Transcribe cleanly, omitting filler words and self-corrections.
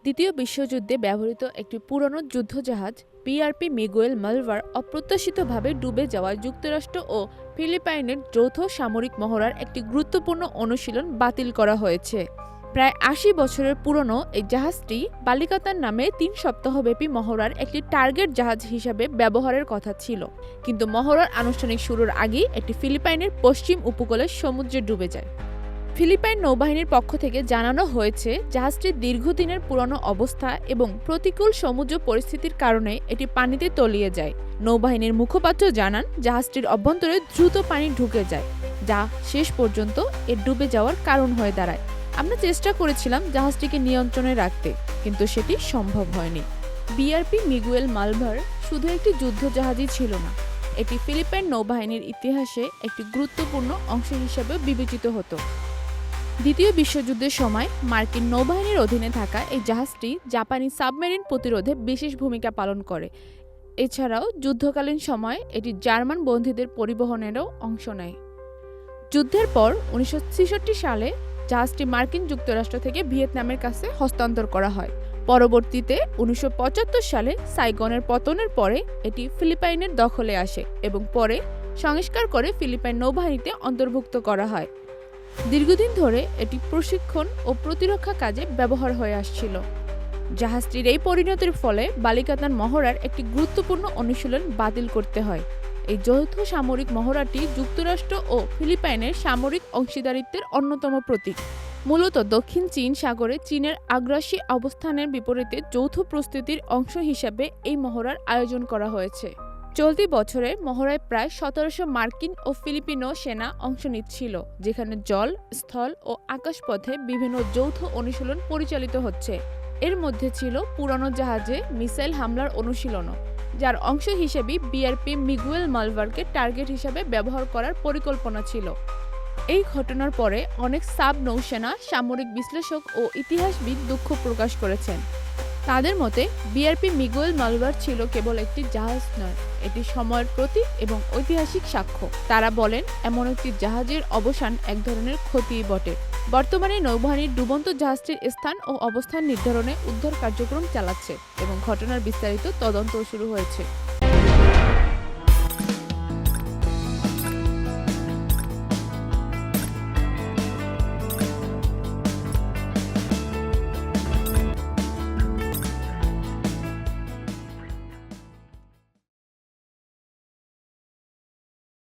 দ্বিতীয় বিশ্বযুদ্ধে ব্যবহৃত একটি পুরনো যুদ্ধজাহাজ বিআরপি মিগুয়েল মালভার অপ্রত্যাশিতভাবে ডুবে যাওয়ায় যুক্তরাষ্ট্র ও ফিলিপাইনের যৌথ সামরিক মহড়ার একটি গুরুত্বপূর্ণ অনুশীলন বাতিল করা হয়েছে। প্রায় ৮০ বছরের পুরনো এই জাহাজটি বালিকাতান নামে ৩ সপ্তাহব্যাপী মহড়ার একটি টার্গেট জাহাজ হিসাবে ব্যবহারের কথা ছিল, কিন্তু মহড়ার আনুষ্ঠানিক শুরুর আগেই এটি ফিলিপাইনের পশ্চিম উপকূলের সমুদ্রে ডুবে যায়। ফিলিপাইন নৌবাহিনীর পক্ষ থেকে জানানো হয়েছে জাহাজটির দীর্ঘদিনের পুরনো অবস্থা এবং প্রতিকূল সমুদ্র পরিস্থিতির কারণে এটি পানিতে তলিয়ে যায়। নৌবাহিনীর মুখপাত্র জানান জাহাজটির অভ্যন্তরে দ্রুত পানি ঢুকে যায়, যা শেষ পর্যন্ত এর ডুবে যাওয়ার কারণ হয়ে দাঁড়ায়। আমরা চেষ্টা করেছিলাম জাহাজটিকে নিয়ন্ত্রণে রাখতে, কিন্তু সেটি সম্ভব হয়নি। বিআরপি মিগুয়েল মালভার শুধু একটি যুদ্ধজাহাজই ছিল না, এটি ফিলিপাইন নৌবাহিনীর ইতিহাসে একটি গুরুত্বপূর্ণ অংশ হিসেবে বিবেচিত হতো। দ্বিতীয় বিশ্বযুদ্ধের সময় মার্কিন নৌবাহিনীর অধীনে থাকা এই জাহাজটি জাপানি সাবমেরিন প্রতিরোধে বিশেষ ভূমিকা পালন করে। এছাড়াও যুদ্ধকালীন সময়ে এটি জার্মান বন্দীদের পরিবহনেরও অংশ নেয়। যুদ্ধের পর ১৯৬৬ সালে জাহাজটি মার্কিন যুক্তরাষ্ট্র থেকে ভিয়েতনামের কাছে হস্তান্তর করা হয়। পরবর্তীতে ১৯৭৫ সালে সাইগনের পতনের পরে এটি ফিলিপাইনের দখলে আসে এবং পরে সংস্কার করে ফিলিপাইন নৌবাহিনীতে অন্তর্ভুক্ত করা হয়। দীর্ঘদিন ধরে এটি প্রশিক্ষণ ও প্রতিরক্ষা কাজে ব্যবহার হয়ে আসছিল। জাহাজটির এই পরিণতির ফলে বালিকাতান মহড়ার একটি গুরুত্বপূর্ণ অনুশীলন বাতিল করতে হয়। এই যৌথ সামরিক মহড়াটি যুক্তরাষ্ট্র ও ফিলিপাইনের সামরিক অংশীদারিত্বের অন্যতম প্রতীক। মূলত দক্ষিণ চীন সাগরে চীনের আগ্রাসী অবস্থানের বিপরীতে যৌথ প্রস্তুতির অংশ হিসাবে এই মহড়ার আয়োজন করা হয়েছে। চলতি বছরে মহড়ায় প্রায় ১৭০০ মার্কিন ও ফিলিপিনো সেনা অংশ নিচ্ছিল, যেখানে জল, স্থল ও আকাশপথে বিভিন্ন যৌথ অনুশীলন পরিচালিত হচ্ছে। এর মধ্যে ছিল পুরনো জাহাজে মিসাইল হামলার অনুশীলনও, যার অংশ হিসেবে বিআরপি মিগুয়েল মালভারকে টার্গেট হিসেবে ব্যবহার করার পরিকল্পনা ছিল। এই ঘটনার পরে অনেক সাব নৌসেনা, সামরিক বিশ্লেষক ও ইতিহাসবিদ দুঃখ প্রকাশ করেছেন। তাদের মতে বিআরপি মিগুয়েল মালভার ছিল কেবল একটি জাহাজ নয়, এটি সময়ের প্রতীক এবং ঐতিহাসিক সাক্ষ্য। তারা বলেন এমন একটি জাহাজের অবসান এক ধরনের ক্ষতিই বটে। বর্তমানে নৌবাহিনীর ডুবন্ত জাহাজটির স্থান ও অবস্থান নির্ধারণে উদ্ধার কার্যক্রম চালাচ্ছে এবং ঘটনার বিস্তারিত তদন্ত শুরু হয়েছে।